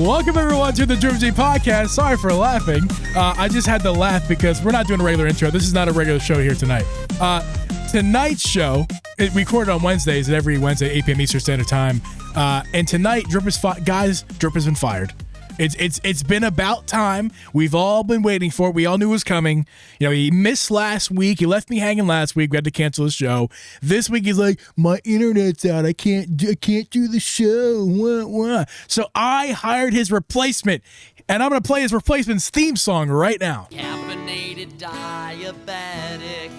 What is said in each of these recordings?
Welcome, everyone, to the Dripsy Podcast. Sorry for laughing. I just had to laugh because we're not doing a regular intro. This is not a regular show here tonight. Tonight's show, we record on Wednesdays, every Wednesday, 8 p.m. Eastern Standard Time. And tonight, Drip has been fired. It's been about time. We've all been waiting for it. We all knew it was coming. You know, he missed last week. He left me hanging last week. We had to cancel the show. This week he's like, my internet's out. I can't do the show. Wah, wah. So I hired his replacement, and I'm gonna play his replacement's theme song right now. Caffeinated diabetic.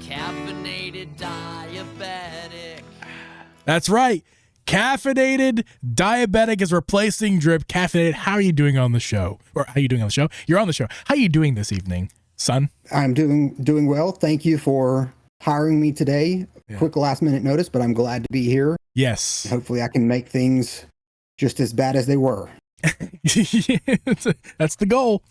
Caffeinated diabetic. That's right. Caffeinated diabetic is replacing Drip. Caffeinated. How are you doing on the show? Or how are you doing on the show? You're on the show. How are you doing this evening, son? I'm doing well. Thank you for hiring me today. Yeah. Quick last minute notice, but I'm glad to be here. Yes. Hopefully I can make things just as bad as they were. That's the goal.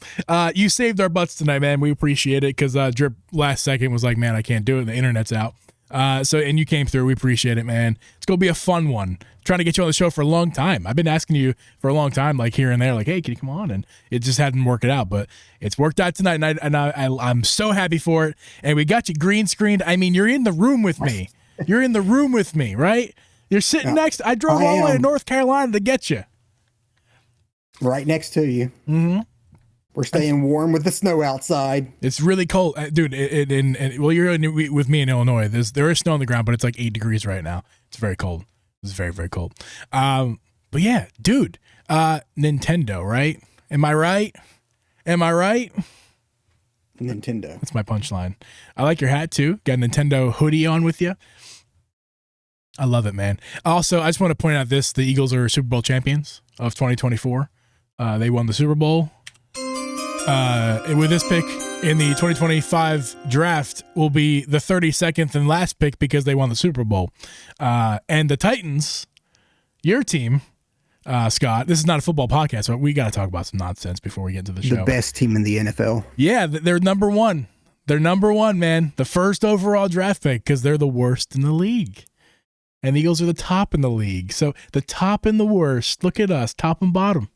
You saved our butts tonight, man. We appreciate it because Drip last second was like, man, I can't do it. The internet's out. And you came through. We appreciate it, man. It's going to be a fun one. Trying to get you on the show for a long time. I've been asking you for a long time, like here and there, like, hey, can you come on? And it just hadn't worked out, but it's worked out tonight, and I'm so happy for it. And we got you green screened. I mean, you're in the room with me. You're in the room with me, right? You're sitting next. I drove all the way to North Carolina to get you. Right next to you. Mm-hmm. We're staying warm with the snow outside. It's really cold, dude. Well, you're with me in Illinois. There is snow on the ground, but it's like 8 degrees right now. It's very cold. It's very, very cold. But yeah, dude. Nintendo, right? Am I right? Nintendo. That's my punchline. I like your hat too. Got a Nintendo hoodie on with you. I love it, man. Also, I just want to point out this: the Eagles are Super Bowl champions of 2024. They won the Super Bowl. With this pick in the 2025 draft will be the 32nd and last pick because they won the Super Bowl. And the Titans, your team, Scott, this is not a football podcast, but we got to talk about some nonsense before we get into the show. The best team in the NFL. Yeah, they're number one. They're number one, man. The first overall draft pick because they're the worst in the league. And the Eagles are the top in the league. So the top and the worst. Look at us, top and bottom.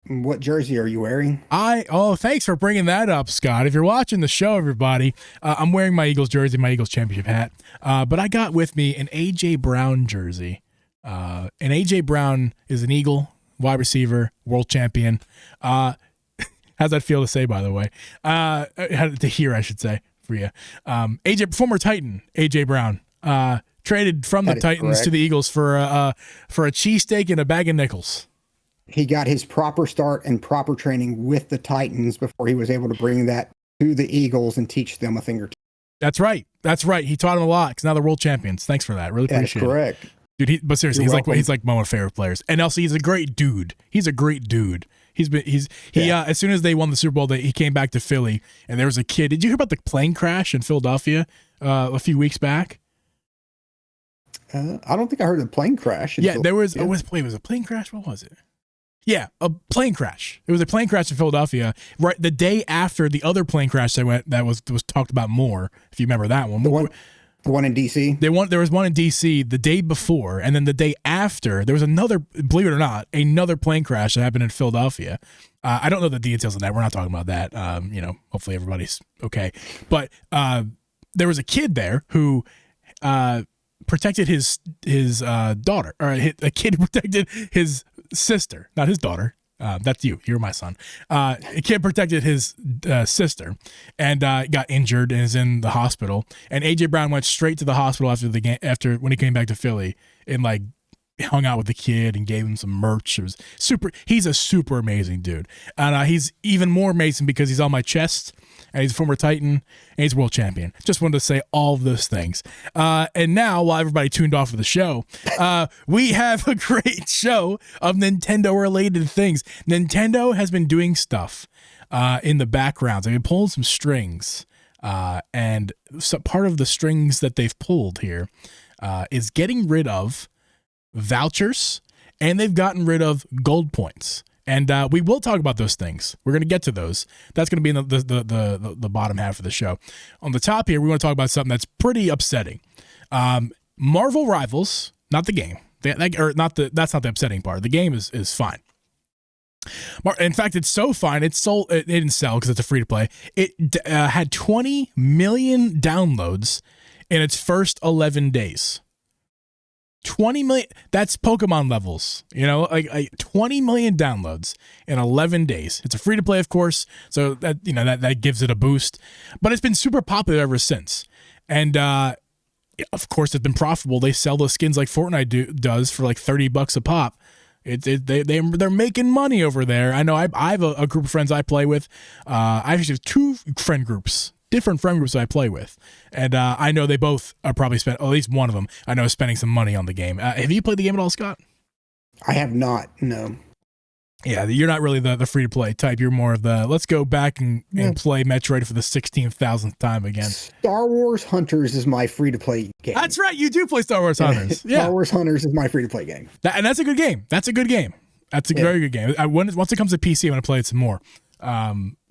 What jersey are you wearing? Thanks for bringing that up, Scott. If you're watching the show, everybody, I'm wearing my Eagles jersey, my Eagles championship hat. But I got with me an A.J. Brown jersey. And A.J. Brown is an Eagle, wide receiver, world champion. How's that feel to say, by the way? To hear, I should say, for you. Former Titan, A.J. Brown, traded from the Titans to the Eagles for a cheesesteak and a bag of nickels. He got his proper start and proper training with the Titans before he was able to bring that to the Eagles and teach them a thing or two. That's right. He taught them a lot because now they're world champions. Thanks for that. Really appreciate it. That's correct. Dude, but seriously, he's like one of my favorite players. And also, he's a great dude. As soon as they won the Super Bowl, he came back to Philly, and there was a kid. Did you hear about the plane crash in Philadelphia a few weeks back? I don't think I heard of the plane crash. Yeah, there was. Yeah. Was a plane crash? What was it? Yeah, a plane crash. It was a plane crash in Philadelphia, right the day after the other plane crash that was talked about more. If you remember that one, the one in DC. There was one in DC the day before, and then the day after there was another. Believe it or not, another plane crash that happened in Philadelphia. I don't know the details of that. We're not talking about that. Hopefully everybody's okay. But there was a kid there who protected his daughter, or a kid protected his sister, not his daughter. That's you. You're my son. A kid protected his sister and got injured and is in the hospital. And A.J. Brown went straight to the hospital after the game, when he came back to Philly, and like hung out with the kid and gave him some merch. It was super. He's a super amazing dude, and he's even more amazing because he's on my chest. And he's a former Titan, and he's world champion. Just wanted to say all of those things. And now, while everybody tuned off of the show, we have a great show of Nintendo-related things. Nintendo has been doing stuff in the background. They've been pulling some strings. And so part of the strings that they've pulled here is getting rid of vouchers, and they've gotten rid of gold points. And we will talk about those things. We're going to get to those. That's going to be in the bottom half of the show. On the top here, we want to talk about something that's pretty upsetting. Marvel Rivals, not the game, That's not the upsetting part. The game is fine. In fact, it's so fine. It didn't sell because it's a free to play. It had 20 million downloads in its first 11 days. 20 million. That's Pokemon levels. Like 20 million downloads in 11 days. It's a free to play, of course, so that gives it a boost. But it's been super popular ever since, and of course, it's been profitable. They sell those skins like Fortnite does for like $30 a pop. They're making money over there. I know I have a group of friends I play with. I actually have two different friend groups that I play with. And I know they both are probably at least one of them, I know is spending some money on the game. Have you played the game at all, Scott? I have not, no. Yeah, you're not really the free-to-play type. You're more of the, let's go back and play Metroid for the 16,000th time again. Star Wars Hunters is my free-to-play game. That's right, you do play Star Wars Hunters. Yeah. Star Wars Hunters is my free-to-play game. And that's a good game. That's a very good game. Once it comes to PC, I'm going to play it some more.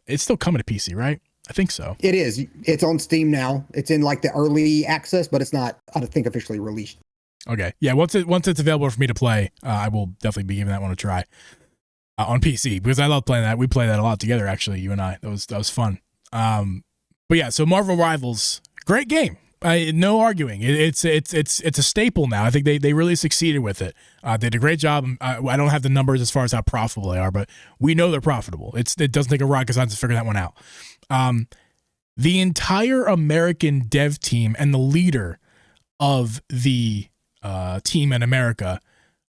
It's still coming to PC, right? I think so. It is. It's on Steam now. It's in like the early access, but it's not, I don't think, officially released. Okay. Yeah, once it's available for me to play, I will definitely be giving that one a try. On PC, because I love playing that. We play that a lot together, actually, you and I. That was fun. But yeah, so Marvel Rivals, great game. No arguing. It's a staple now. I think they really succeeded with it. They did a great job. I don't have the numbers as far as how profitable they are, but we know they're profitable. It doesn't take a rocket science to figure that one out. The entire American dev team and the leader of the team in America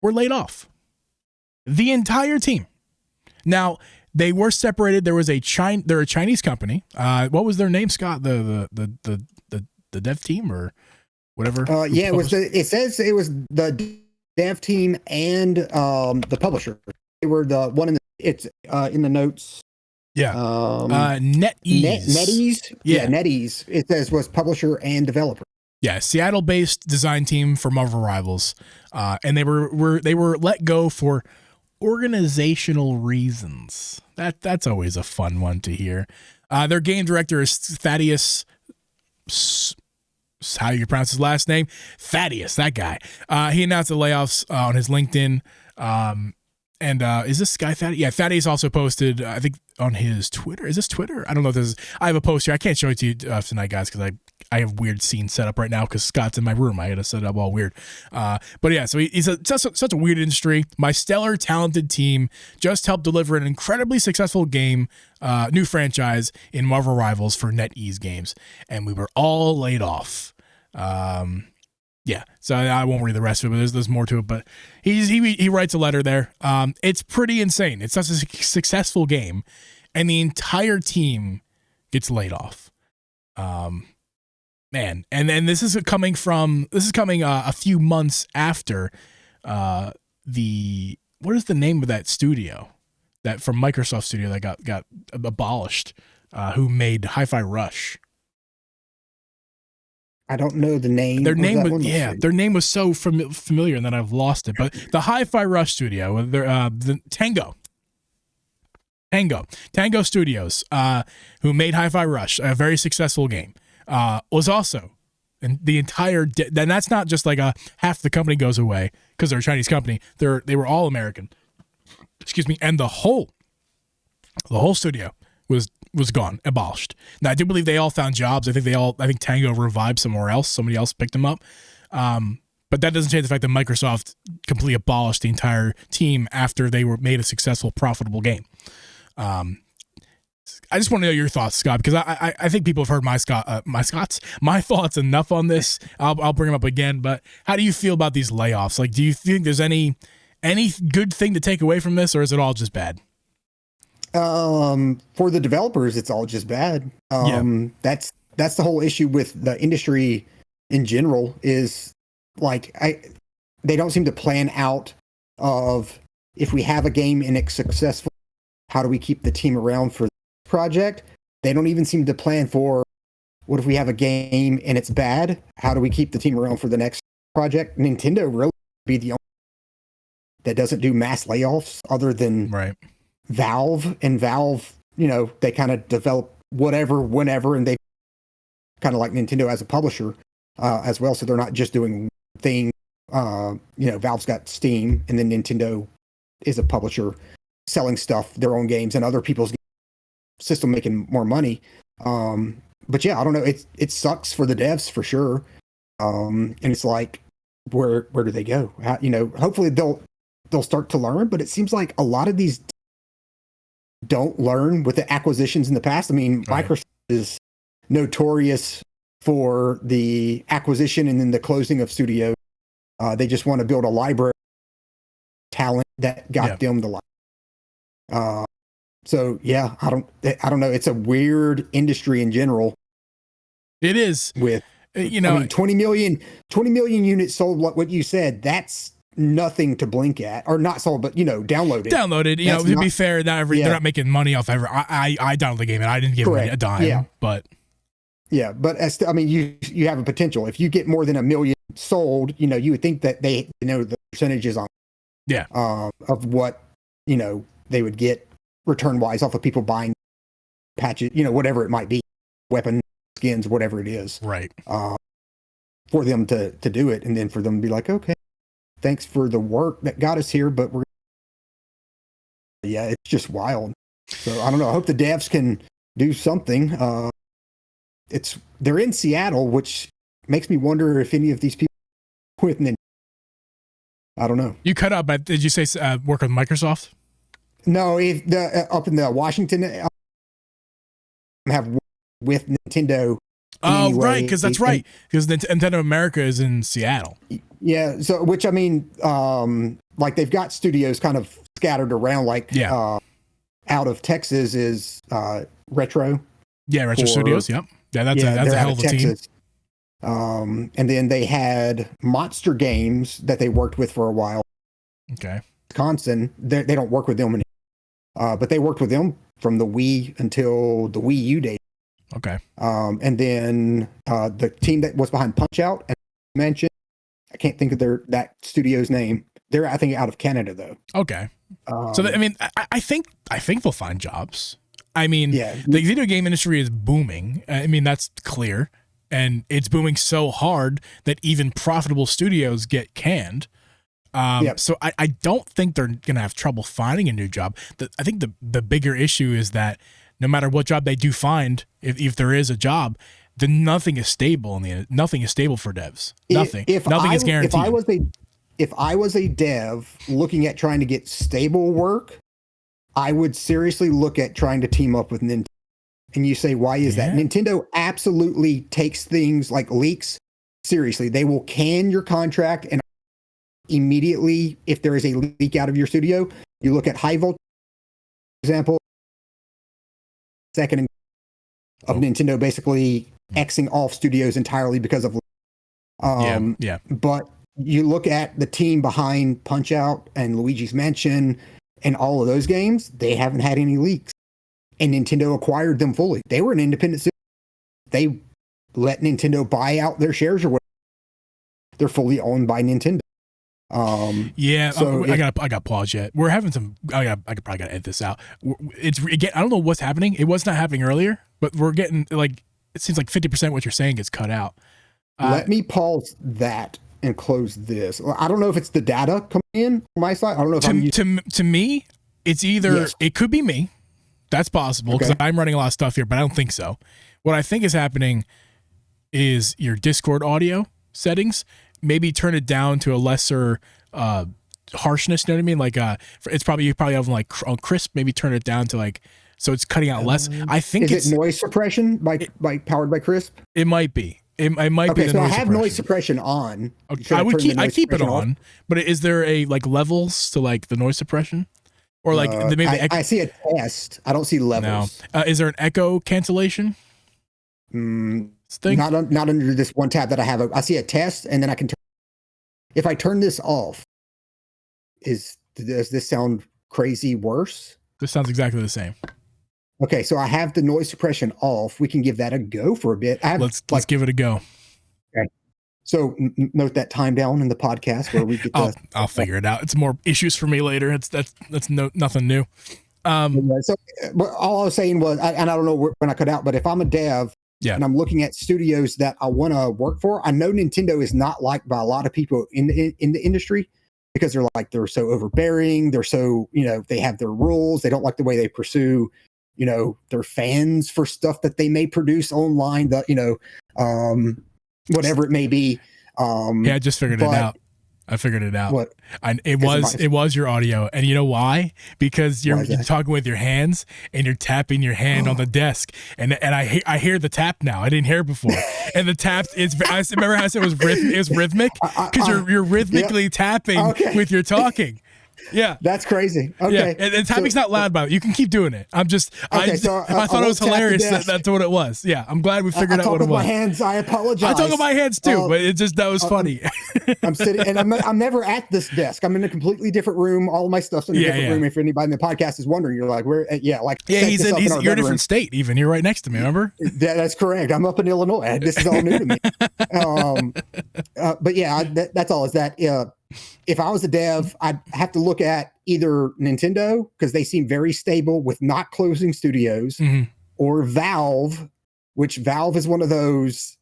were laid off. The entire team. Now, they were separated. They're a Chinese company. What was their name, Scott? The dev team or whatever? Yeah, it says it was the dev team and the publisher. They were the one in the notes. Yeah. NetEase. NetEase. Yeah, NetEase. It says was publisher and developer. Yeah, Seattle-based design team for Marvel Rivals, and they were let go for organizational reasons. That's always a fun one to hear. Their game director is Thaddeus. How you pronounce his last name? Thaddeus, that guy. He announced the layoffs on his LinkedIn. And is this guy Thaddeus? Yeah, Thaddeus also posted, I think, on his Twitter. Is this Twitter? I don't know if this is. I have a post here. I can't show it to you tonight, guys, because I have weird scenes set up right now because Scott's in my room. I had to set it up all weird. But yeah, so he's such a weird industry. My stellar, talented team just helped deliver an incredibly successful game, new franchise in Marvel Rivals for NetEase Games, and we were all laid off. Yeah, so I won't read the rest of it, but there's more to it. But he writes a letter there. It's pretty insane. It's such a successful game, and the entire team gets laid off. Man, and then this is coming a few months after what is the name of that studio that from Microsoft Studio that got abolished? Who made Hi-Fi Rush? I don't know the name. Their name was so familiar, and then I've lost it. But the Hi-Fi Rush studio, the Tango Studios, who made Hi-Fi Rush, a very successful game, was also, and the entire, and that's not just like half the company goes away because they're a Chinese company. They were all American. Excuse me, and the whole studio was gone, abolished. Now I do believe they all found jobs. I think Tango revived somewhere else. Somebody else picked them up. But that doesn't change the fact that Microsoft completely abolished the entire team after they were made a successful, profitable game. I just want to know your thoughts, Scott, because I think people have heard my thoughts enough on this. I'll bring them up again. But how do you feel about these layoffs? Like, do you think there's any good thing to take away from this, or is it all just bad? For the developers, it's all just bad. That's the whole issue with the industry in general is like, they don't seem to plan out of, if we have a game and it's successful, how do we keep the team around for the project? They don't even seem to plan for, what if we have a game and it's bad? How do we keep the team around for the next project? Nintendo really be the only that doesn't do mass layoffs other than Valve, and Valve, they kind of develop whatever, whenever, and they kind of like Nintendo as a publisher as well. So they're not just doing things Valve's got Steam, and then Nintendo is a publisher selling stuff, their own games, and other people's system making more money. But yeah, I don't know. It sucks for the devs for sure. And it's like, where do they go? Hopefully they'll start to learn, but it seems like a lot of these don't learn with the acquisitions in the past. I mean, right. Microsoft is notorious for the acquisition and then the closing of studios. They just want to build a library of talent that got them the life. So yeah, I don't know. It's a weird industry in general. It is with, 20 million units sold. What you said, that's nothing to blink at, or not sold, but downloaded. To be fair, they're not making money off ever. I downloaded the game and I didn't give them a dime, but you have a potential. If you get more than 1 million sold, you would think that they know the percentages on of what they would get return wise off of people buying patches, whatever it might be, weapon skins, whatever it is, right? For them to do it, and then for them to be like, okay, thanks for the work that got us here, but it's just wild. So I don't know. I hope the devs can do something. They're in Seattle, which makes me wonder if any of these people with Nintendo. I don't know. You cut out, but did you say work with Microsoft? No, up in the Washington, have with Nintendo. Oh, right, because that's right. Because Nintendo America is in Seattle. Yeah, so which I mean, like they've got studios kind of scattered around. Like, out of Texas is Retro. Yeah, Retro Studios. Yep. Yeah, that's a hell of a team. And then they had Monster Games that they worked with for a while. Okay. Wisconsin, they don't work with them anymore, but they worked with them from the Wii until the Wii U days. Okay. And then the team that was behind Punch Out, and mentioned, I can't think of that studio's name. They're, I think, out of Canada though. Okay. So I think they'll find jobs. I mean, the video game industry is booming. I mean, that's clear, and it's booming so hard that even profitable studios get canned. So I don't think they're gonna have trouble finding a new job. I think the bigger issue is that no matter what job they do find, if there is a job, then nothing is stable nothing is stable for devs. Nothing is guaranteed. If I was a dev looking at trying to get stable work, I would seriously look at trying to team up with Nintendo. And you say, why is that? Nintendo absolutely takes things like leaks seriously. They will can your contract, and immediately, if there is a leak out of your studio, you look at High Voltage, for example, second of Nintendo basically Xing off studios entirely because of But you look at the team behind Punch Out and Luigi's Mansion and all of those games, they haven't had any leaks. And Nintendo acquired them fully. They were an independent studio. They let Nintendo buy out their shares or whatever. They're fully owned by Nintendo. So I got pause yet. We're having some. I probably gotta edit this out. It's again. I don't know what's happening. It was not happening earlier, but we're getting like it seems like 50% what you're saying gets cut out. Let me pause that and close this. I don't know if it's the data coming in on my side. I don't know if to me, it's either it could be me. That's possible because I'm running a lot of stuff here, but I don't think so. What I think is happening is your Discord audio settings. Maybe turn it down to a lesser harshness. You know what I mean? Like it's probably you have like on crisp. Maybe turn it down to like so it's cutting out less. I think it's noise suppression by powered by Crisp. It might be. It might be. Okay, so I have noise suppression on. Okay. I keep it on. But is there a like levels to like the noise suppression? Or like maybe I see a test. I don't see levels. No. Is there an echo cancellation? Not under this one tab that I have. I see a test, and then I can turn. If I turn this off, does this sound crazy worse? This sounds exactly the same. Okay, so I have the noise suppression off. We can give that a go for a bit. Let's give it a go. Okay. So note that time down in the podcast where we get. I'll figure it out. It's more issues for me later. That's nothing new. So all I was saying was, and I don't know when I cut out, but if I'm a dev Yeah. and I'm looking at studios that I want to work for, I know Nintendo is not liked by a lot of people in the industry because they're so overbearing. They're so, they have their rules. They don't like the way they pursue, their fans for stuff that they may produce online, whatever it may be. Yeah, I just figured it out. I figured it out. What? It was your audio, and you know why? Because you're talking with your hands and you're tapping your hand on the desk, and I hear the tap now. I didn't hear it before, and the tap I remember how I said it was rhythmic because you're rhythmically tapping with your talking. Yeah, that's crazy. Okay, yeah, and tapping's not loud about it. You can keep doing it. I thought it was hilarious. That's what it was. Yeah, I'm glad we figured out what it was. I talk with my hands. I apologize. I talk with my hands too, but that was funny. I'm sitting, and I'm never at this desk. I'm in a completely different room. All of my stuff's in a different room. If anybody in the podcast is wondering, you're like, where? Yeah, you're in a different state. Even you're right next to me. Remember? That's correct. I'm up in Illinois. This is all new to me. But yeah, that's all. Is that if I was a dev, I'd have to look at either Nintendo because they seem very stable with not closing studios, or Valve, which Valve is one of those.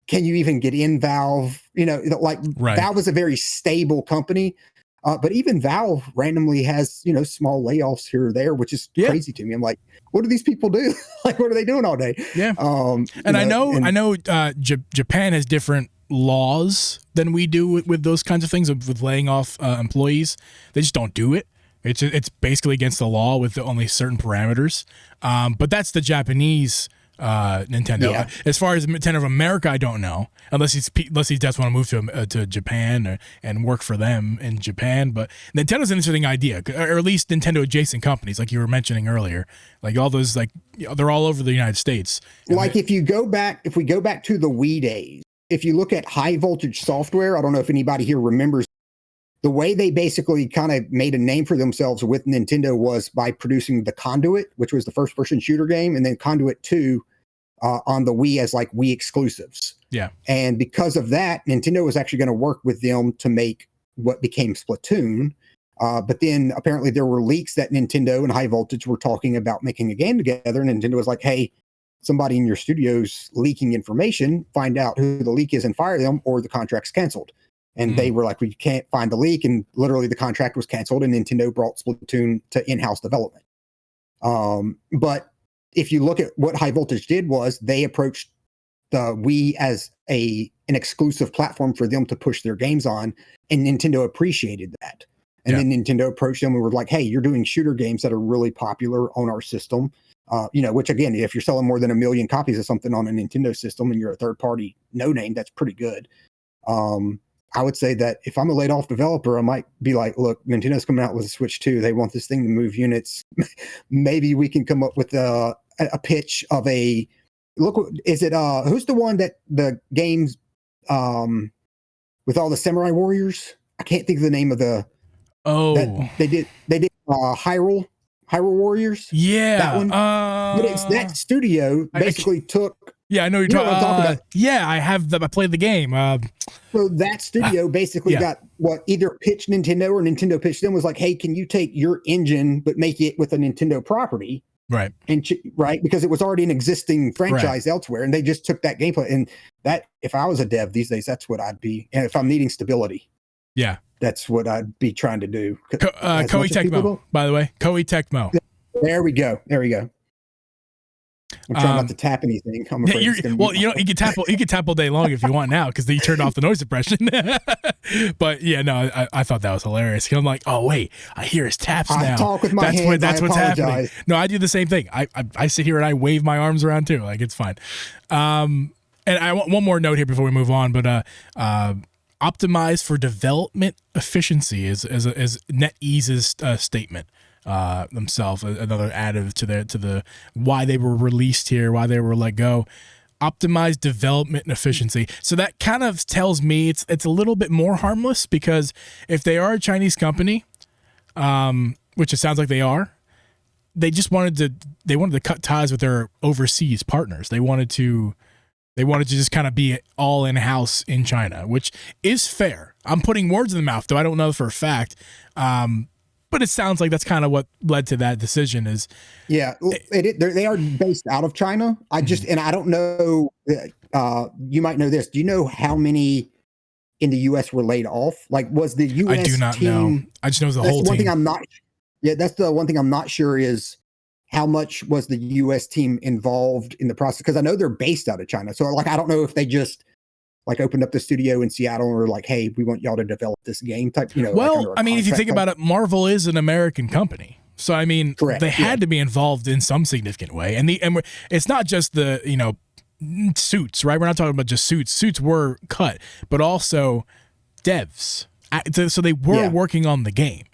Can you even get in Valve? Valve is a very stable company, but even Valve randomly has small layoffs here or there, which is crazy to me. I'm like, what do these people do? What are they doing all day? Yeah, I know Japan has different laws than we do with those kinds of things with laying off employees. They just don't do it. It's basically against the law with only certain parameters. But that's the Japanese Nintendo. Yeah. As far as Nintendo of America, I don't know unless he does want to move to Japan and work for them in Japan. But Nintendo's an interesting idea, or at least Nintendo adjacent companies, like you were mentioning earlier, like all those, they're all over the United States. If we go back to the Wii days. If you look at High Voltage Software, I don't know if anybody here remembers, the way they basically kind of made a name for themselves with Nintendo was by producing the Conduit, which was the first-person shooter game, and then Conduit 2 on the Wii as Wii exclusives. Yeah. And because of that, Nintendo was actually going to work with them to make what became Splatoon. But then apparently there were leaks that Nintendo and High Voltage were talking about making a game together, and Nintendo was like, hey, somebody in your studio's leaking information, find out who the leak is and fire them, or the contract's canceled. And they were like, we can't find the leak. And literally the contract was canceled, and Nintendo brought Splatoon to in-house development. But if you look at what High Voltage did was they approached the Wii as an exclusive platform for them to push their games on, and Nintendo appreciated that. And then Nintendo approached them and were like, hey, you're doing shooter games that are really popular on our system. Which again, if you're selling more than 1 million copies of something on a Nintendo system and you're a third party no name, that's pretty good. I would say that if I'm a laid off developer, I might be like, look, Nintendo's coming out with a Switch 2. They want this thing to move units. Maybe we can come up with a pitch of who's the one that the games with all the samurai warriors? I can't think of the name of they did Hyrule Warriors. Yeah. That one. But it's that studio basically took. Yeah, I know you're talking about. Yeah, I played the game. So that studio basically got either pitched Nintendo or Nintendo pitched them, was like, hey, can you take your engine but make it with a Nintendo property? Right. And because it was already an existing franchise elsewhere, and they just took that gameplay. And that, if I was a dev these days, that's what I'd be. And if I'm needing stability. Yeah. That's what I'd be trying to do. Koei Tecmo, by the way. Koei Tecmo. There we go. I'm trying not to tap anything. I'm afraid you can tap all day long if you want now, because you turned off the noise suppression. But yeah, no, I thought that was hilarious. I'm like, oh wait, I hear his taps now. I talk with my hands. That's what's happening. No, I do the same thing. I sit here and I wave my arms around too. Like, it's fine. And I want one more note here before we move on. But optimize for development efficiency is NetEase's statement themselves, another additive to the why they were released here, why they were let go. Optimize development and efficiency. So that kind of tells me it's a little bit more harmless, because if they are a Chinese company, which it sounds like they are, they wanted to cut ties with their overseas partners. They wanted to just kind of be all in-house in China, which is fair. I'm putting words in the mouth, though I don't know for a fact. But it sounds like that's kind of what led to that decision. Is Yeah, they are based out of China. And I don't know. You might know this. Do you know how many in the U.S. were laid off? Like, was the U.S. I do not team, know. I just know the whole one team. thing I'm not. Yeah, that's the one thing I'm not sure is how much was the U.S. team involved in the process? Because I know they're based out of China. So, like, I don't know if they just like opened up the studio in Seattle and were like, "Hey, we want y'all to develop this game." Type, you know. Well, I mean, if you think about it, Marvel is an American company. So I mean, Correct, they had to be involved in some significant way, and it's not just the suits, right? We're not talking about just suits. Suits were cut, but also devs. So they were working on the game.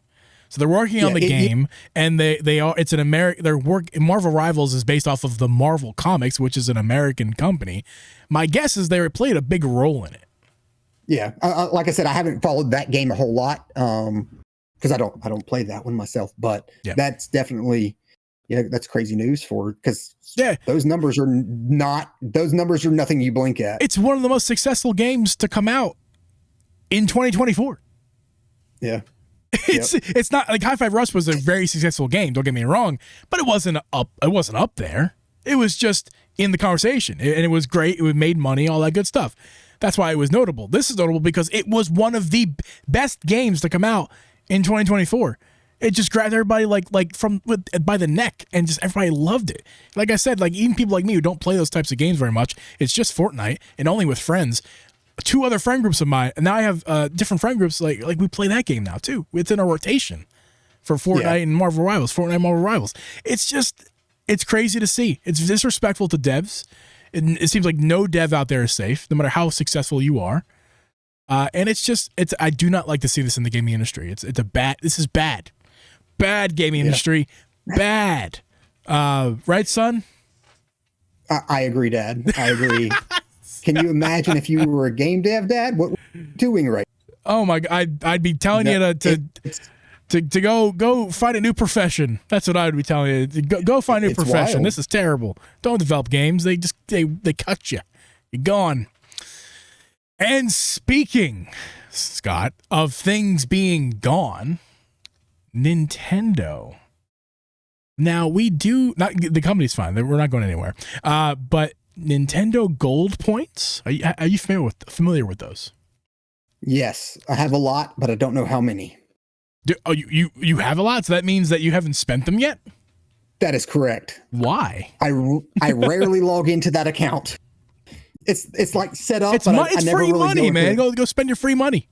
So they're working on the game, and they are. It's an Marvel Rivals is based off of the Marvel Comics, which is an American company. My guess is they played a big role in it. Yeah, like I said, I haven't followed that game a whole lot. Because I don't play that one myself, but that's definitely that's crazy news because those numbers are nothing you blink at. It's one of the most successful games to come out in 2024. Yeah. It's not like Hi-Fi Rush was a very successful game, don't get me wrong, but it wasn't up there. It was just in the conversation, and it was great. It made money, all that good stuff. That's why it was notable. This is notable because it was one of the best games to come out in 2024. It just grabbed everybody by the neck, and just everybody loved it. Like I said, like even people like me who don't play those types of games very much, it's just Fortnite and only with friends. 2 other friend groups of mine, and now I have different friend groups. Like we play that game now too. It's in a rotation for Fortnite and Marvel Rivals. Fortnite, Marvel Rivals. It's crazy to see. It's disrespectful to devs. It seems like no dev out there is safe, no matter how successful you are. And I do not like to see this in the gaming industry. This is bad. Bad gaming industry. Bad. Right, son? I agree, Dad. I agree. Can you imagine if you were a game dev, Dad? What were you doing right? Oh my God. I'd be telling you to go find a new profession. That's what I would be telling you. Go find a new profession. Wild. This is terrible. Don't develop games. They cut you. You're gone. And speaking, Scott, of things being gone, Nintendo. Now we do not. The company's fine. We're not going anywhere. But Nintendo Gold points. Are you familiar with those? Yes, I have a lot, but I don't know how many. You have a lot, so that means that you haven't spent them yet? That is correct. Why? I rarely log into that account. It's like set up. It's free money, man. Go spend your free money.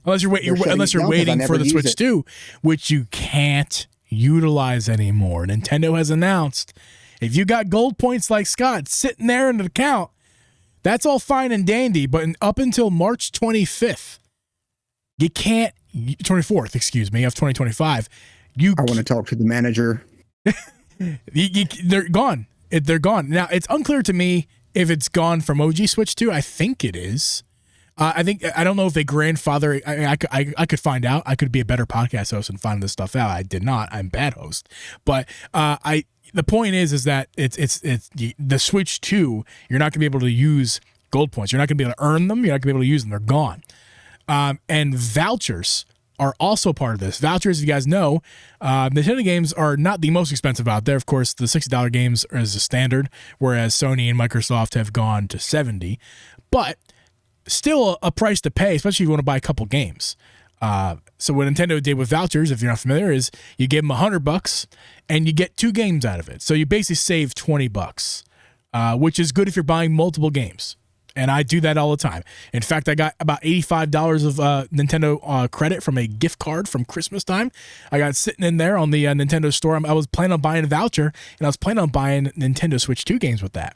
Unless you're waiting for the Switch 2, which you can't utilize anymore. Nintendo has announced if you got gold points like Scott sitting there in an account, that's all fine and dandy. But up until March 25th, you can't. 24th, excuse me, of 2025. I want to talk to the manager. They're gone. They're gone. Now, it's unclear to me if it's gone from OG Switch 2. I think it is. I don't know if they grandfather. I could find out. I could be a better podcast host and find this stuff out. I did not. I'm a bad host. But the point is that it's the Switch 2. You're not going to be able to use gold points. You're not going to be able to earn them. You're not going to be able to use them. They're gone. And vouchers are also part of this. Vouchers, if you guys know, Nintendo games are not the most expensive out there. Of course, the $60 games is a standard, whereas Sony and Microsoft have gone to $70. But still a price to pay, especially if you want to buy a couple games. So what Nintendo did with vouchers, if you're not familiar, is you give them $100 and you get 2 games out of it. So you basically save $20, which is good if you're buying multiple games. And I do that all the time. In fact, I got about $85 of Nintendo credit from a gift card from Christmas time. I got sitting in there on the Nintendo store. I was planning on buying a voucher, and I was planning on buying Nintendo Switch 2 games with that.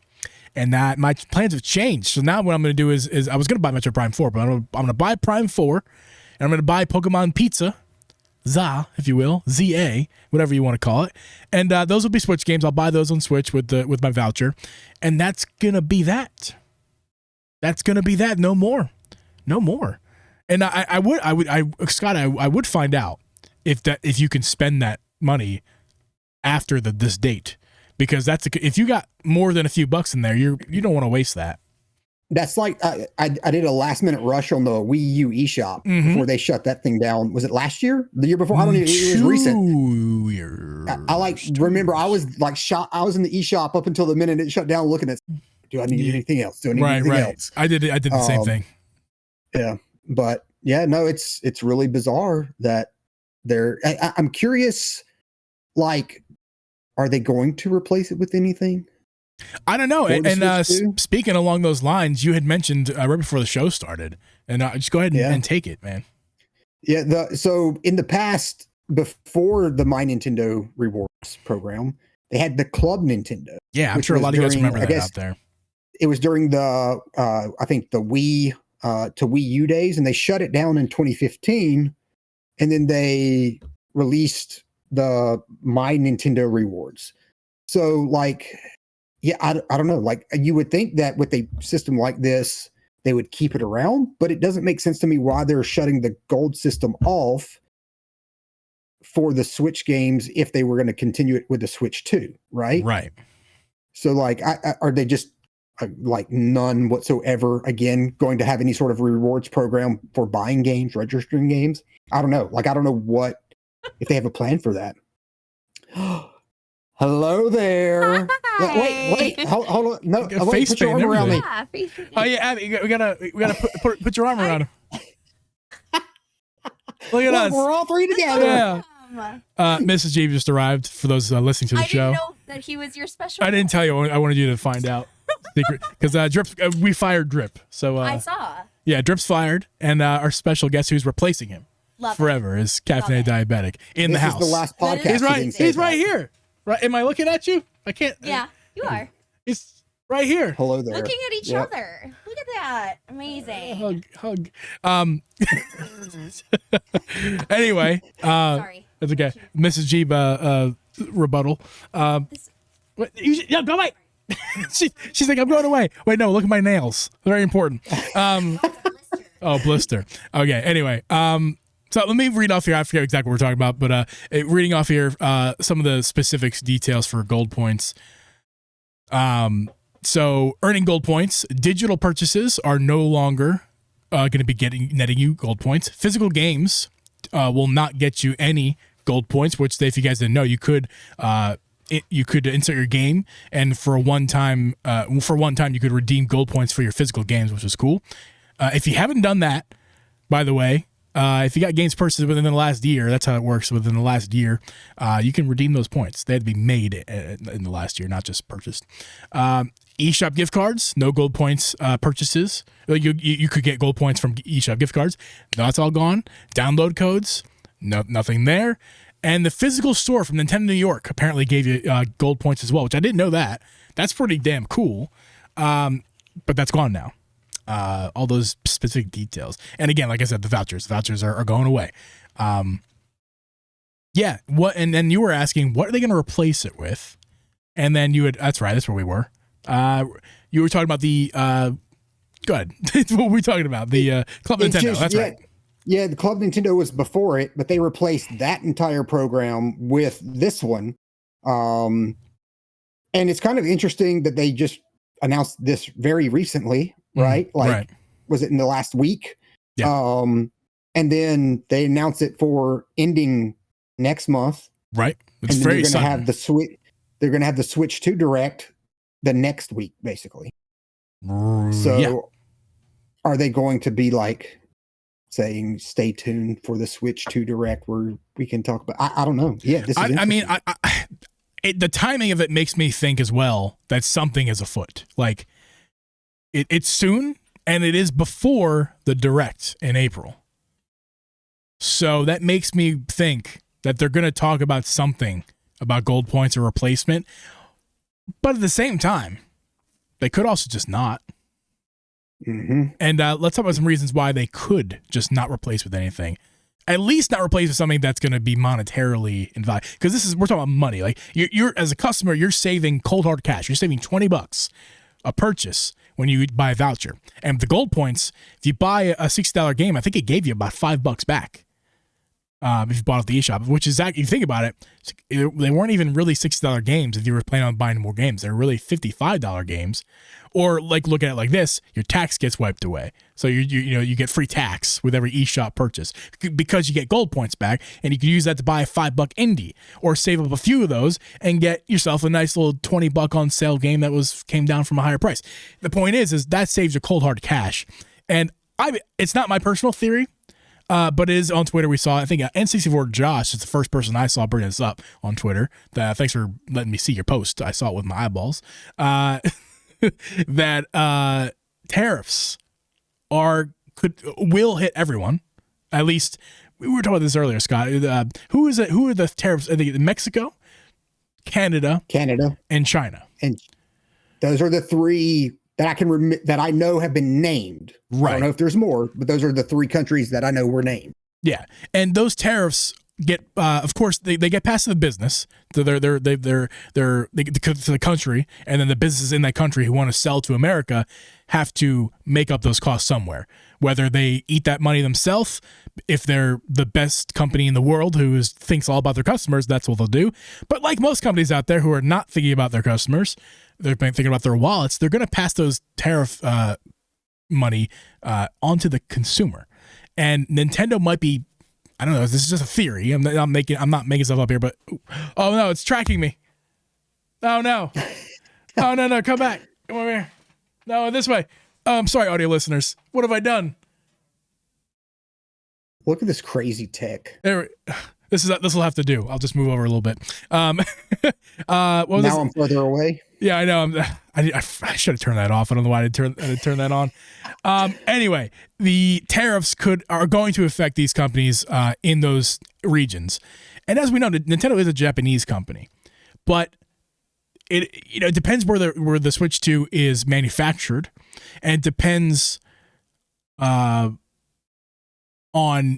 And that my plans have changed. So now what I'm going to do is I was going to buy Metro Prime 4, but I'm going to buy Prime 4, and I'm going to buy Pokemon Pizza, ZA, if you will, ZA, whatever you want to call it. And those will be Switch games. I'll buy those on Switch with my voucher, and that's going to be that. That's going to be that. No more. And I would, Scott, I would find out if you can spend that money after this date, because if you got more than a few bucks in there, you don't want to waste that. That's like I did a last minute rush on the Wii U eShop before they shut that thing down. Was it last year? The year before? I don't even. It was recent. 2 years. I like remember I was like shot. I was in the eShop up until the minute it shut down, looking at. Do I need anything else? Do I need anything else? I did the same thing. Yeah, but yeah, no, it's really bizarre that they're. I'm curious. Like, are they going to replace it with anything? I don't know. And speaking along those lines, you had mentioned right before the show started, and just go ahead and take it, man. Yeah. So in the past, before the My Nintendo Rewards program, they had the Club Nintendo. Yeah, I'm sure a lot of you guys remember that out there. It was during the, I think the Wii to Wii U days, and they shut it down in 2015, and then they released the My Nintendo Rewards. So like. Yeah, I don't know. Like you would think that with a system like this, they would keep it around, but it doesn't make sense to me why they're shutting the gold system off for the Switch games if they were going to continue it with the Switch 2, right? Right. So like, are they just like none whatsoever again going to have any sort of rewards program for buying games, registering games? I don't know. Like I don't know what if they have a plan for that. Hello there. Wait, hold on. No, wait, put your arm around me. Oh yeah, Abby, we gotta put your arm around him. Look at us. We're all three together. Yeah. Mrs. G just arrived for those listening to the show. I didn't know that he was your special. I didn't tell you. I wanted you to find out. Secret, because Drip, we fired Drip. So I saw. Yeah, Drip's fired, and our special guest who's replacing him forever is Caffeinated Diabetic in the house. This is the last podcast. He's right here. Right? Am I looking at you? I can't. Yeah, you are. He's right here. Hello there. Looking at each other. Look at that. Amazing. Hug. Anyway. Sorry. That's okay. Mrs. G rebuttal. Go away. She's like, I'm going away. Wait, no, look at my nails. Very important. Oh, blister. Okay. Anyway. So let me read off here. I forget exactly what we're talking about, but reading off here some of the specifics, details for gold points. So earning gold points, digital purchases are no longer going to be netting you gold points. Physical games will not get you any gold points, which if you guys didn't know, you could insert your game, and for one time you could redeem gold points for your physical games, which is cool. If you haven't done that, by the way. If you got games purchased within the last year, that's how it works. Within the last year, you can redeem those points. They had to be made in the last year, not just purchased. eShop gift cards, no gold points purchases. You could get gold points from eShop gift cards. That's all gone. Download codes, nothing there. And the physical store from Nintendo New York apparently gave you gold points as well, which I didn't know that. That's pretty damn cool. But that's gone now. All those specific details. And again, like I said, the vouchers are going away. Yeah. What? And then you were asking, what are they going to replace it with? And then that's right. That's where we were. You were talking about the, go ahead. What were we talking about? The Club Nintendo. That's right. Yeah. The Club Nintendo was before it, but they replaced that entire program with this one. And it's kind of interesting that they just announced this very recently. Right? Like, was it in the last week? Yeah. And then they announced it for ending next month. Right. It's and very they're going to have the Switch. They're going to have the Switch 2 Direct the next week, basically. So, are they going to be like saying, "Stay tuned for the Switch 2 Direct," where we can talk about? I don't know. Yeah, this is. I mean, the timing of it makes me think as well that something is afoot. Like. It's soon, and it is before the Direct in April. So that makes me think that they're going to talk about something about gold points or replacement. But at the same time, they could also just not. Mm-hmm. And let's talk about some reasons why they could just not replace with anything. At least not replace with something that's going to be monetarily invaluable. Because we're talking about money. Like you're as a customer, you're saving cold hard cash. You're saving $20 a purchase when you buy a voucher. And the gold points, if you buy a $60 game, I think it gave you about $5 back. if you bought off the eShop, which is if you think about it, they weren't even really $60 games if you were planning on buying more games. They're really $55 games. Or like look at it like this, your tax gets wiped away. So you get free tax with every eShop purchase because you get gold points back, and you can use that to buy a $5 indie or save up a few of those and get yourself a nice little $20 on sale game that came down from a higher price. The point is that saves your cold hard cash. And it's not my personal theory, but it is on Twitter. We saw, I think N64 Josh is the first person I saw bring this up on Twitter. Thanks for letting me see your post. I saw it with my eyeballs. That tariffs will hit everyone. At least we were talking about this earlier, Scott. Who are the tariffs? I think Mexico, Canada, and China. And those are the three that I can that I know have been named. Right. I don't know if there's more, but those are the three countries that I know were named. Yeah, and those tariffs get, of course, they get passed to the business, to to the country, and then the businesses in that country who want to sell to America have to make up those costs somewhere. Whether they eat that money themselves, if they're the best company in the world who thinks all about their customers, that's what they'll do. But like most companies out there who are not thinking about their customers, they're thinking about their wallets, they're going to pass those tariff money onto the consumer. And Nintendo might be, I don't know, this is just a theory. I'm not making stuff up here, but oh no, it's tracking me. Oh no. Oh no, come back. Come over here. No, this way. I'm sorry, audio listeners. What have I done? Look at this crazy tech. This will have to do. I'll just move over a little bit. I'm further away. Yeah, I know. I should have turned that off. I don't know why I didn't turn that on. Anyway, the tariffs are going to affect these companies in those regions. And as we know, Nintendo is a Japanese company, but it depends where the Switch 2 is manufactured, and it depends on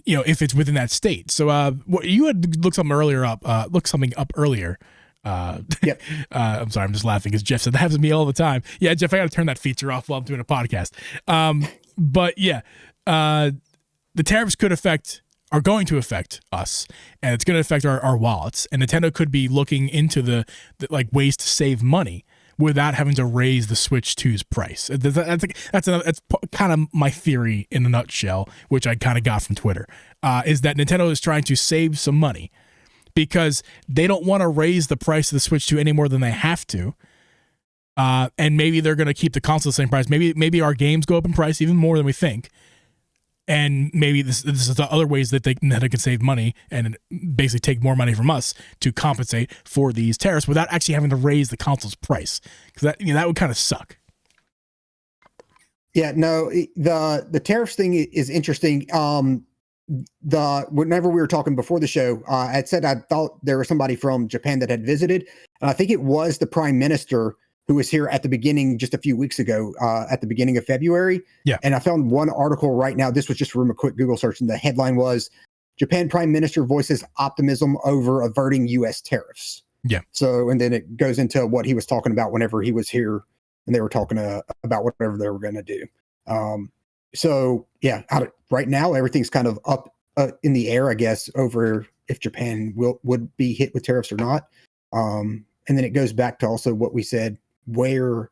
if it's within that state. So you had looked something up earlier. Yep. I'm sorry, I'm just laughing because Jeff said that happens to me all the time. Yeah, Jeff, I got to turn that feature off while I'm doing a podcast. But yeah, the tariffs are going to affect us, and it's going to affect our wallets. And Nintendo could be looking into the ways to save money without having to raise the Switch 2's price. That's kind of my theory in a nutshell, which I kind of got from Twitter, is that Nintendo is trying to save some money because they don't want to raise the price of the Switch 2 any more than they have to. And maybe they're going to keep the console the same price. Maybe our games go up in price even more than we think. And maybe this is the other ways that they can save money and basically take more money from us to compensate for these tariffs without actually having to raise the console's price. Because that would kind of suck. Yeah, no, the tariffs thing is interesting. Whenever we were talking before the show, I had said I thought there was somebody from Japan that had visited, and I think it was the Prime Minister who was here at the beginning, just a few weeks ago, at the beginning of February. Yeah. And I found one article right now. This was just from a quick Google search, and the headline was, Japan Prime Minister voices optimism over averting U.S. tariffs. Yeah. So, and then it goes into what he was talking about whenever he was here, and they were talking about whatever they were going to do. So yeah, right now, everything's kind of up in the air, I guess, over if Japan would be hit with tariffs or not. And then it goes back to also what we said, where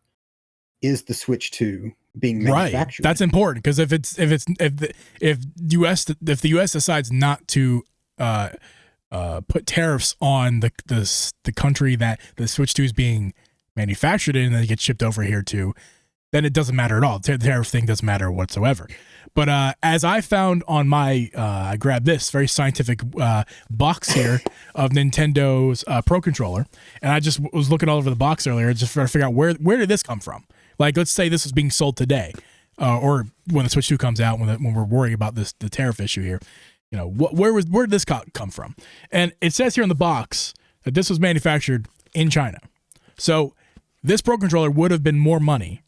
is the Switch 2 being manufactured? Right. That's important, because if the US decides not to put tariffs on the country that the Switch 2 is being manufactured in and then it gets shipped over here to, then it doesn't matter at all. The tariff thing doesn't matter whatsoever. But as I found on my, I grabbed this very scientific box here of Nintendo's Pro Controller, and I just was looking all over the box earlier just trying to figure out where did this come from? Like, let's say this was being sold today, or when the Switch 2 comes out, when we're worrying about the tariff issue here, where did this come from? And it says here in the box that this was manufactured in China. So this Pro Controller would have been more money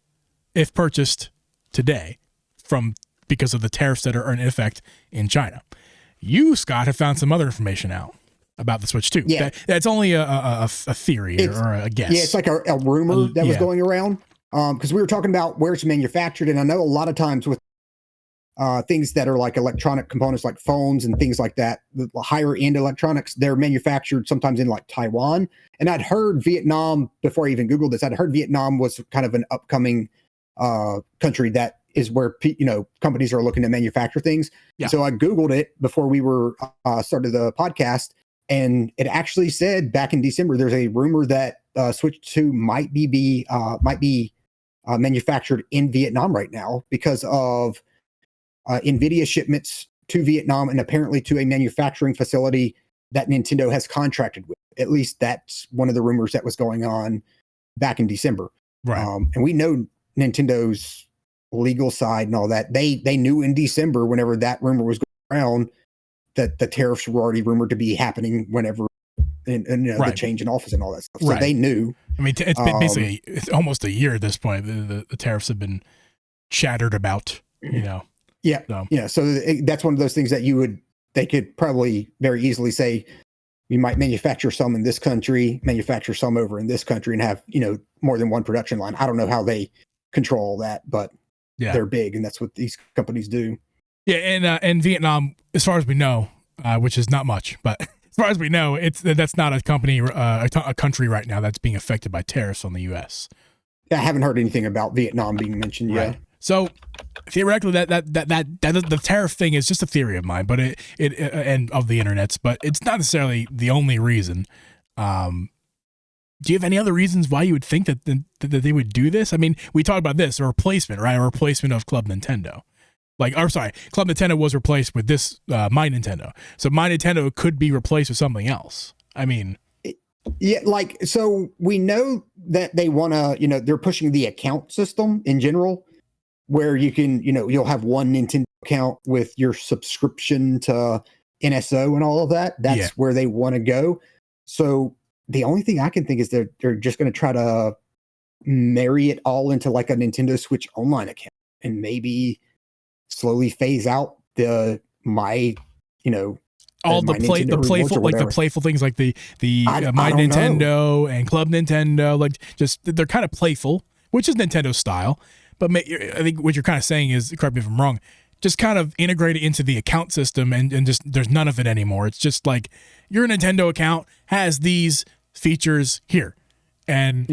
if purchased today because of the tariffs that are in effect in China. You, Scott, have found some other information out about the Switch 2. Yeah. That's only a theory or a guess. Yeah, it's like a rumor that was going around. Because we were talking about where it's manufactured, and I know a lot of times with things that are like electronic components, like phones and things like that, the higher end electronics, they're manufactured sometimes in like Taiwan. And I'd heard Vietnam, before I even Googled this, I'd heard Vietnam was kind of an upcoming country that is where companies are looking to manufacture things. Yeah. So I Googled it before we were started the podcast, and it actually said back in December there's a rumor that Switch 2 might be manufactured in Vietnam right now because of NVIDIA shipments to Vietnam and apparently to a manufacturing facility that Nintendo has contracted with. At least that's one of the rumors that was going on back in December. Right. And we know Nintendo's legal side and all that. They knew in December, whenever that rumor was going around, that the tariffs were already rumored to be happening whenever the change in office and all that stuff. So they knew. I mean, it's been basically it's almost a year at this point. The tariffs have been chattered about, Yeah. So. So that's one of those things that they could probably very easily say, we might manufacture some in this country, manufacture some over in this country, and have, more than one production line. I don't know how they control all that, but they're big, and that's what these companies do. Yeah. And Vietnam, as far as we know, which is not much, but as far as we know, that's not a company, a country right now that's being affected by tariffs on the U.S. I haven't heard anything about Vietnam being mentioned yet. Right. So theoretically, that the tariff thing is just a theory of mine, but it and of the internet's, but it's not necessarily the only reason. Do you have any other reasons why you would think that they would do this? I mean, we talked about this, a replacement, right? A replacement of Club Nintendo. Club Nintendo was replaced with this My Nintendo. So My Nintendo could be replaced with something else. I mean, yeah, so we know that they want to, they're pushing the account system in general, where you can, you'll have one Nintendo account with your subscription to NSO and all of that. That's where they want to go. So the only thing I can think is they're just going to try to marry it all into like a Nintendo Switch Online account, and maybe slowly phase out all the playful things like the My Nintendo and Club Nintendo, they're kind of playful, which is Nintendo style. But I think what you're kind of saying is, correct me if I'm wrong, just kind of integrate it into the account system and just there's none of it anymore. It's just like your Nintendo account has these features here, and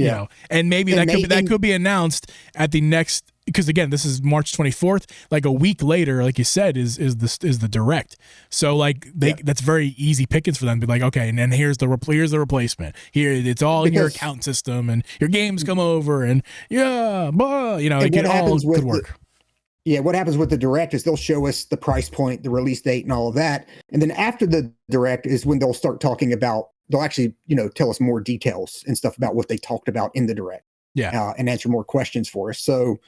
and maybe that could be announced at the next, because again, this is March 24th. Like a week later, like you said, is the direct. So that's very easy pickings for them to be like, okay, and then here's the replacement. Here it's all in your account system, and your games come over, and it all could work. What happens with the direct is they'll show us the price point, the release date, and all of that, and then after the direct is when they'll start talking about. They'll actually, tell us more details and stuff about what they talked about in the direct. Yeah, and answer more questions for us. So.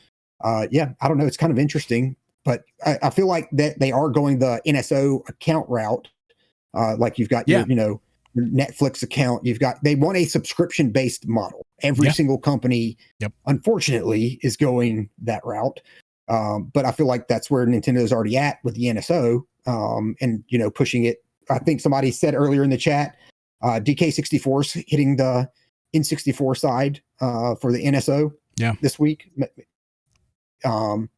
I don't know. It's kind of interesting, but I feel like that they are going the NSO account route. Like you've got your Netflix account. They want a subscription based model. Every single company, unfortunately, is going that route. But I feel like that's where Nintendo's already at with the NSO, and pushing it. I think somebody said earlier in the chat, DK64 is hitting the N64 side for the NSO this week. So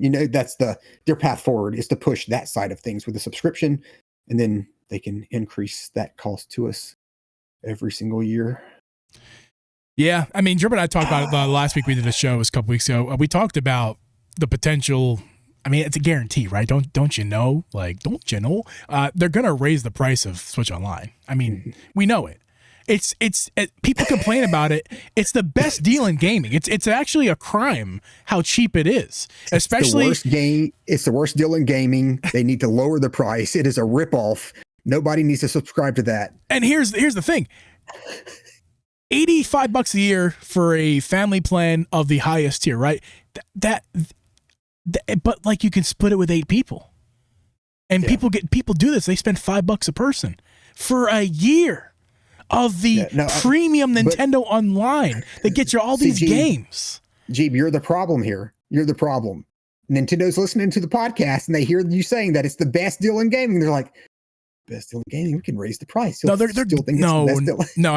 that's their path forward is to push that side of things with a subscription, and then they can increase that cost to us every single year. Yeah, I mean, Jeremy and I talked about it last week. We did a show, it was a couple weeks ago. We talked about the potential. I mean, it's a guarantee, right? Don't you know? They're gonna raise the price of Switch Online. I mean, we know it. It's people complain about it. It's the best deal in gaming. It's actually a crime how cheap it is. Especially it's the worst deal in gaming. They need to lower the price. It is a ripoff. Nobody needs to subscribe to that. And here's the thing. $85 a year for a family plan of the highest tier, right? But like you can split it with 8 people. And people do this. They spend $5 a person for a year of the premium Nintendo Online that gets you all these games. Jeeb, you're the problem here. You're the problem. Nintendo's listening to the podcast and they hear you saying that it's the best deal in gaming. They're like, best deal in gaming, we can raise the price. No,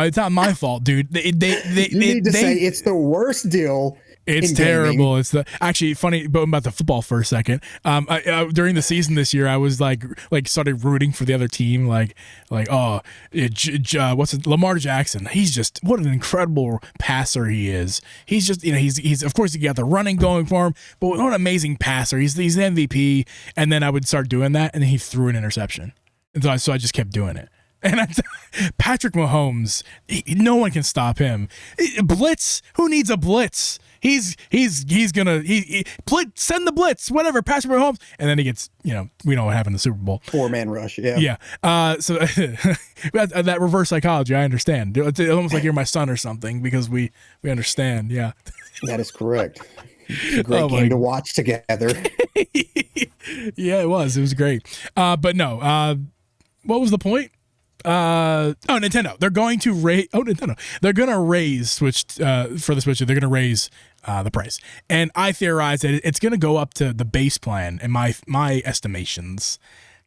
it's not my fault, dude. They need to say it's the worst deal It's in terrible. gaming. It's the actually funny, but about the football for a second. During the season this year, I was like started rooting for the other team. Lamar Jackson. He's just what an incredible passer he is. He's just he's of course he got the running going for him, but what an amazing passer. He's the MVP. And then I would start doing that, and then he threw an interception, and so I just kept doing it. And Patrick Mahomes, no one can stop him. Blitz, who needs a blitz? He's gonna blitz, send the blitz, whatever. Patrick Mahomes, and then he gets we know what happened in the Super Bowl. 4-man rush, yeah. Yeah. So that reverse psychology, I understand. It's almost like you're my son or something because we understand. Yeah. That is correct. It's a great game to watch together. Yeah, it was. It was great. But no. What was the point? Nintendo. They're going to raise. Nintendo. They're going to raise Switch for the Switch. They're going to raise the price, and I theorize that it's going to go up to the base plan in my estimations,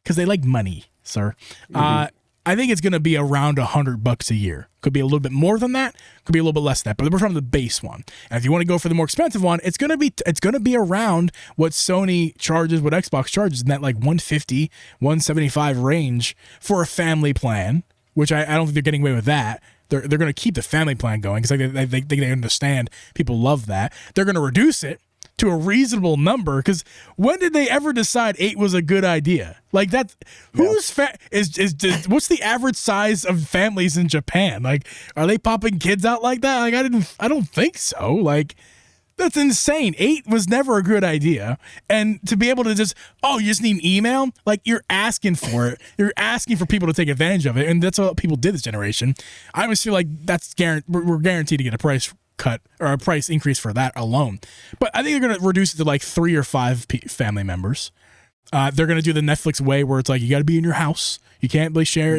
because they like money, sir. I think it's going to be around $100 a year. Could be a little bit more than that. Could be a little bit less than that. But we're talking the base one. And if you want to go for the more expensive one, it's going to be around what Sony charges, what Xbox charges, in that like $150, $175 range for a family plan. Which I don't think they're getting away with that. They're going to keep the family plan going because they understand people love that. They're going to reduce it to a reasonable number, because when did they ever decide 8 was a good idea? Like that, who's what's the average size of families in Japan? Like, are they popping kids out like that? Like, I don't think so. Like, that's insane. 8 was never a good idea. And to be able to you just need email? Like, you're asking for it. You're asking for people to take advantage of it. And that's what people did this generation. I always feel like we're guaranteed to get a price cut or a price increase for that alone. But I think they're going to reduce it to like 3 or 5 family members. They're going to do the Netflix way where it's like, you got to be in your house. You can't really share.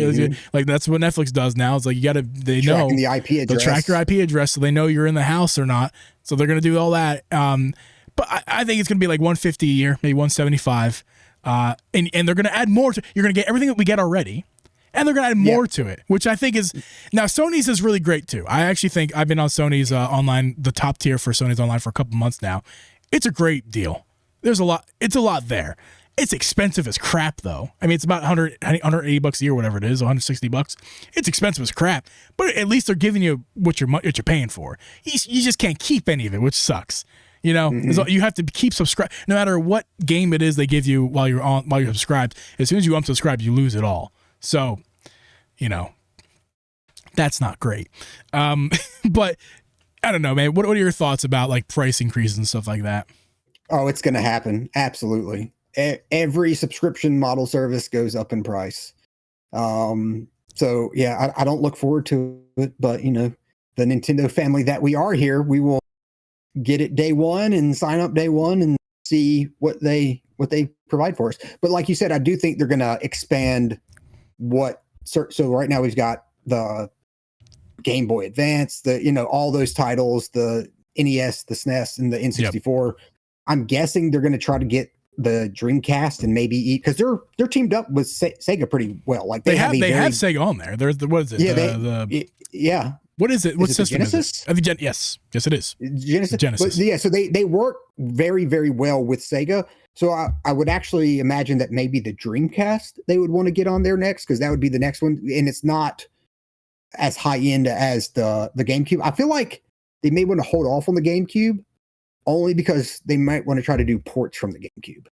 Like, that's what Netflix does now. It's like, they know the IP address. They'll track your IP address so they know you're in the house or not. So they're going to do all that. But I think it's going to be like $150 a year, maybe $175. And they're going to add more you're going to get everything that we get already. And they're going to add more to it, which I think is now Sony's is really great too. I actually think I've been on Sony's online, the top tier for Sony's online for a couple months now. It's a great deal. It's a lot there. It's expensive as crap though. I mean, it's about $180 a year, whatever it is, $160. It's expensive as crap, but at least they're giving you what you're paying for. You just can't keep any of it, which sucks. You know, you have to keep subscribed. No matter what game it is they give you while you're subscribed, as soon as you unsubscribe, you lose it all. So, that's not great. But I don't know, man. What are your thoughts about like price increases and stuff like that? Oh, it's going to happen. Absolutely. Every subscription model service goes up in price. So yeah, I don't look forward to it, but the Nintendo family that we are here, we will get it day one and sign up day one and see what they provide for us. But like you said, I do think they're going to expand so right now we've got the Game Boy Advance, all those titles, the NES, the SNES, and the N64. Yep. I'm guessing they're going to try to get the Dreamcast and maybe because they're teamed up with Sega pretty well. Like they have Sega on there. There's what is it? Yeah, What is it? What system Genesis? Is it? Yes, it is. Genesis. But, so they work very, very well with Sega. So I would actually imagine that maybe the Dreamcast they would want to get on there next, because that would be the next one, and it's not as high end as the GameCube. I feel like they may want to hold off on the GameCube only because they might want to try to do ports from the GameCube.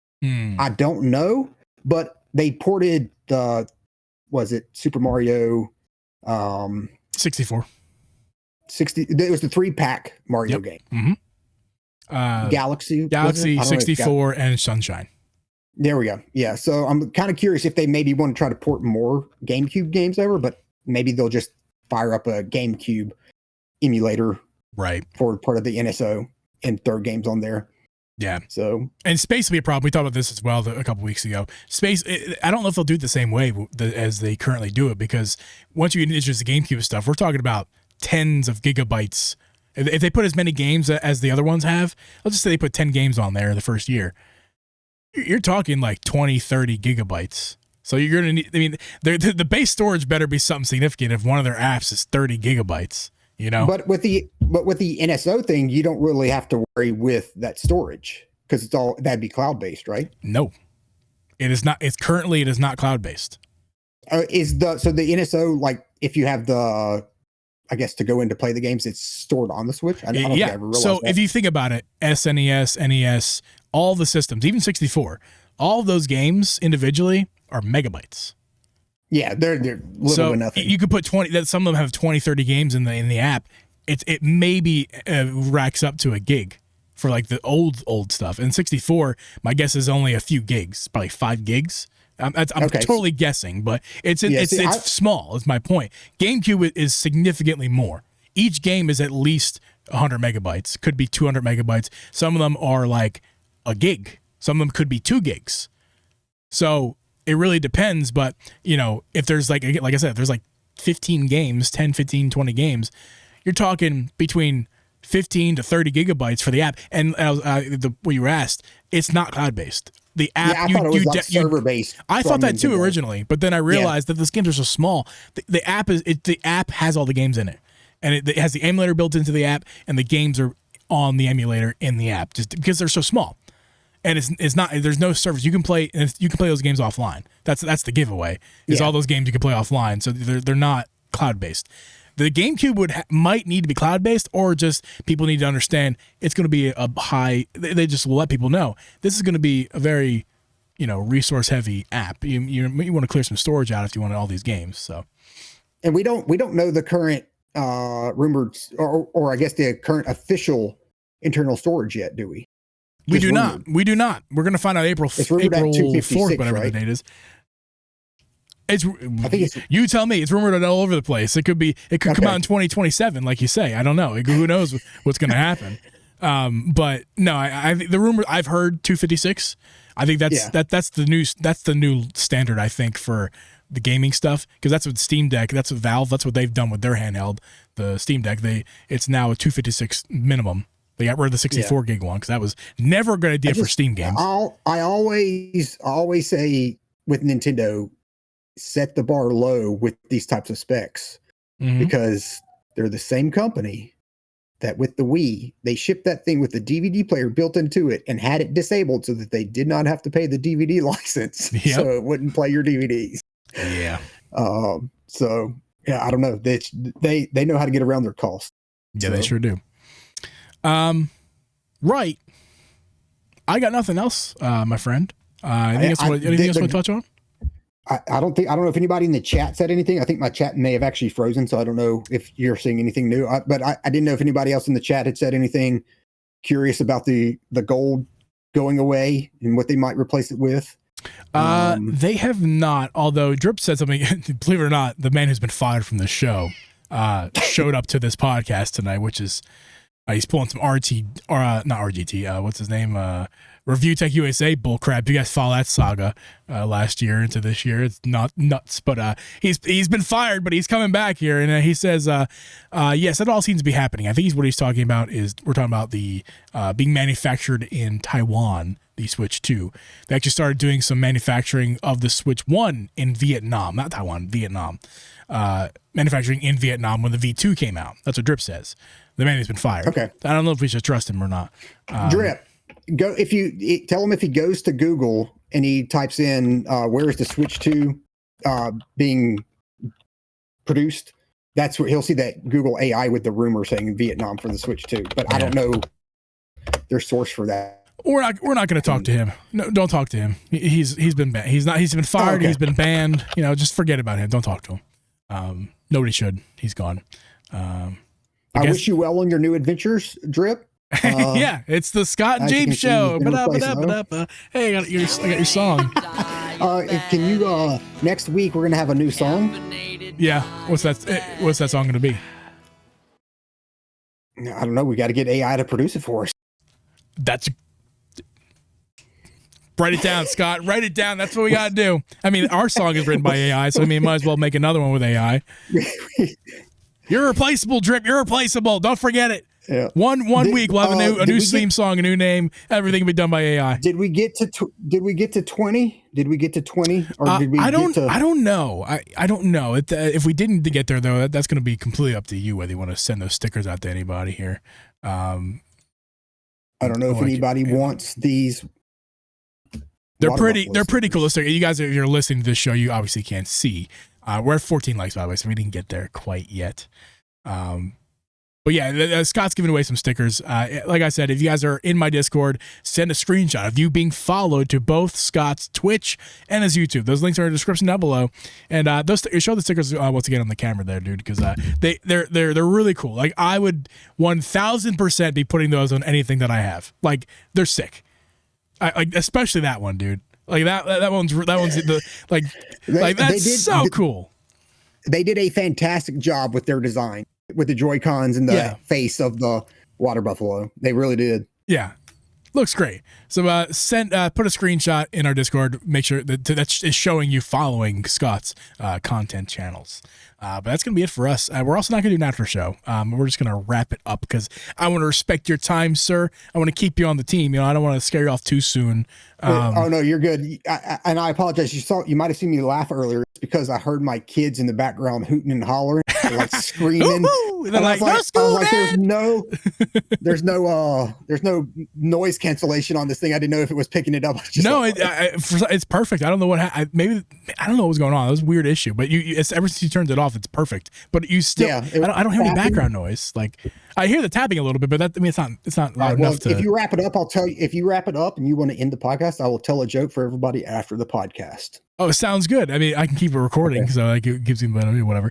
I don't know, but they ported Super Mario 64. 60. It was the 3-pack Mario game. Mm-hmm. Galaxy 64 and Sunshine. There we go. Yeah. So I'm kind of curious if they maybe want to try to port more GameCube games over, but maybe they'll just fire up a GameCube emulator for part of the NSO and throw games on there. Yeah. So, and space will be a problem. We talked about this as well a couple weeks ago. Space, I don't know if they'll do it the same way as they currently do it, because once you introduce the GameCube stuff, we're talking about tens of gigabytes. If they put as many games as the other ones have, let's just say they put 10 games on there the first year, you're talking like 20, 30 gigabytes. So you're going to need, I mean, the base storage better be something significant if one of their apps is 30 gigabytes, But with the but with the NSO thing, you don't really have to worry with that storage because that'd be cloud based, right? No, it is not. It is not cloud based. So the NSO, like if you have I guess to go in to play the games, it's stored on the Switch. I don't think I ever realized so that. if you think about it, SNES, NES, all the systems, even 64, all of those games individually are megabytes. Yeah, they're little to nothing. You could put 20. That some of them have 20, 30 games in the app. It maybe racks up to a gig for like the old stuff. And 64, my guess is only a few gigs, probably 5 gigs. I'm totally guessing, but it's small. Is my point. GameCube is significantly more. Each game is at least 100 megabytes. Could be 200 megabytes. Some of them are like a gig. Some of them could be 2 gigs. So it really depends. But if there's like I said, if there's like 15 games, 10, 15, 20 games, you're talking between 15 to 30 gigabytes for the app. And what you were asked, it's not cloud based. The app, I thought it was server based. I thought that too originally, but then I realized that those games are so small. The app has all the games in it, and it has the emulator built into the app, and the games are on the emulator in the app, just because they're so small. And it's not. There's no servers. You can play those games offline. That's the giveaway. Is all those games you can play offline. So they're not cloud based. The GameCube might need to be cloud based, or just people need to understand it's going to be a high. They just will let people know this is going to be a very, resource heavy app. You want to clear some storage out if you want all these games. So, and we don't know the current rumored or I guess the current official internal storage yet, do we? We do not. We do not. We're going to find out April 4th, whatever the date is. I think it's. You tell me. It's rumored all over the place. It could come out in 2027, like you say. I don't know. Who knows what's going to happen? But no, I the rumor I've heard 256. I think that's the new standard. I think for the gaming stuff, because that's what Steam Deck. That's what Valve. That's what they've done with their handheld, the Steam Deck. It's now a 256 minimum. They got rid of the 64 gig one because that was never a good idea for Steam games. I always say with Nintendo, set the bar low with these types of specs because they're the same company that with the Wii, they shipped that thing with the DVD player built into it and had it disabled so that they did not have to pay the DVD license so it wouldn't play your DVDs. Yeah. So I don't know. They know how to get around their costs. Yeah, they sure do. Right. I got nothing else, my friend. Anything else you want to touch on? I don't know if anybody in the chat said anything. I think my chat may have actually frozen, so I don't know if you're seeing anything new. But I didn't know if anybody else in the chat had said anything curious about the gold going away and what they might replace it with. They have not. Although Drip said something. Believe it or not, the man who's been fired from the show showed up to this podcast tonight, which is he's pulling some not RGT. What's his name? Review Tech USA bullcrap. You guys follow that saga last year into this year. It's not nuts, but he's been fired, but he's coming back here, and he says, yes, that all seems to be happening. I think what he's talking about is we're talking about the being manufactured in Taiwan, the Switch 2. They actually started doing some manufacturing of the Switch 1 in Vietnam, not Taiwan, Vietnam. Manufacturing in Vietnam when the V2 came out. That's what Drip says. The man has been fired. Okay, I don't know if we should trust him or not. Drip. Tell him if he goes to Google and he types in where is the Switch 2 being produced, that's where he'll see that Google AI with the rumor saying Vietnam for the Switch 2. But I don't know their source for that. We're not going to talk to him. No, don't talk to him. He's been banned. He's been fired. He's been banned. Just forget about him. Don't talk to him. Nobody should. He's gone. I wish you well on your new adventures, Drip. Yeah, it's the Scott and James show. Hey, I got your song. Can you next week we're gonna have a new song? Yeah. What's that song gonna be? I don't know. We got to get AI to produce it for us. Write it down, Scott. Write it down. That's what we got to do. I mean, our song is written by AI, so might as well make another one with AI. You're replaceable, Drip. You're replaceable. Don't forget it. Yeah. One week we'll have a new theme song, a new name. Everything will be done by AI. Did we get to 20? Did we get to 20? Or did we I don't know. I don't know. If we didn't get there though, that's going to be completely up to you whether you want to send those stickers out to anybody here. I don't know if anybody wants these. They're pretty cool. So you guys, if you're listening to this show, you obviously can't see. We're at 14 likes, by the way, so we didn't get there quite yet. But yeah, Scott's giving away some stickers. Like I said, if you guys are in my Discord, send a screenshot of you being followed to both Scott's Twitch and his YouTube. Those links are in the description down below. And show the stickers once again on the camera there, dude, because they're really cool. Like I would 1000% be putting those on anything that I have. Like they're sick. Like especially that one, dude. Like that one's that's so cool. They did a fantastic job with their design, with the Joy-Cons and the face of the water buffalo. They really did. Yeah. Looks great. So put a screenshot in our Discord. Make sure that is showing you following Scott's content channels. But that's going to be it for us. We're also not going to do an after show. We're just going to wrap it up because I want to respect your time, sir. I want to keep you on the team. I don't want to scare you off too soon. Oh no, you're good. And I apologize. You might have seen me laugh earlier. It's because I heard my kids in the background hooting and hollering, like screaming. They're like, there's no noise cancellation on this thing. I didn't know if it was picking it up. It's perfect. I don't know I don't know what's going on. It was a weird issue, but it's ever since you turned it off, it's perfect. But you still, I don't have any background noise. Like I hear the tapping a little bit, but it's not loud enough to. If you wrap it up, I'll tell you. If you wrap it up and you want to end the podcast, I will tell a joke for everybody after the podcast. Oh, it sounds good. I mean, I can keep it recording, so like it gives you whatever.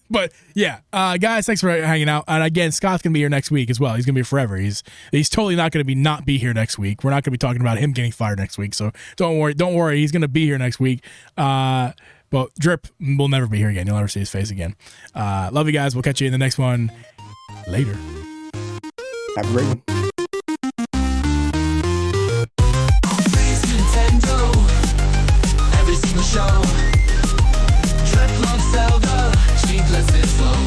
But yeah, guys, thanks for hanging out. And again, Scott's gonna be here next week as well. He's gonna be here forever. He's totally not gonna be here next week. We're not gonna be talking about him getting fired next week. So don't worry. He's gonna be here next week. But Drip will never be here again. You'll never see his face again. Love you guys. We'll catch you in the next one. Later. Have a great one. Show. Dreadlocks Zelda, sheetless is slow.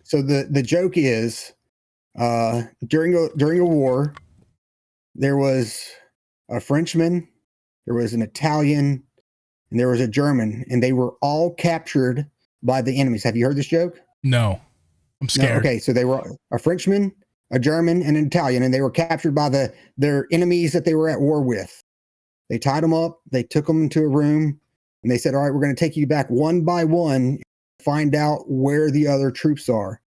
So the joke is, during a war, there was a Frenchman, there was an Italian, and there was a German, and they were all captured by the enemies. Have you heard this joke? No. I'm scared. No, okay, so they were a Frenchman, a German, and an Italian, and they were captured by their enemies that they were at war with. They tied them up, they took them into a room, and they said, all right, we're going to take you back one by one, find out where the other troops are.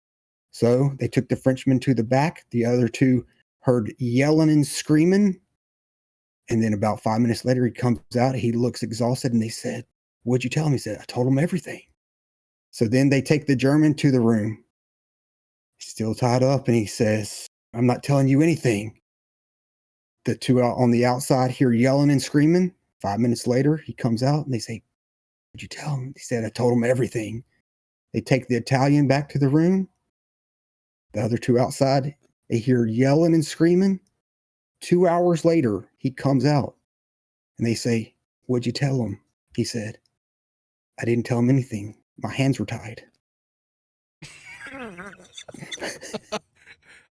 So they took the Frenchman to the back. The other two heard yelling and screaming. And then about 5 minutes later, he comes out, he looks exhausted, and they said, what'd you tell him? He said, I told him everything. So then they take the German to the room. He's still tied up, and he says, I'm not telling you anything. The two out on the outside hear yelling and screaming. 5 minutes later, he comes out, and they say, what'd you tell him? He said, I told him everything. They take the Italian back to the room. The other two outside, they hear yelling and screaming. 2 hours later, he comes out, and they say, what'd you tell him? He said, I didn't tell him anything. My hands were tied.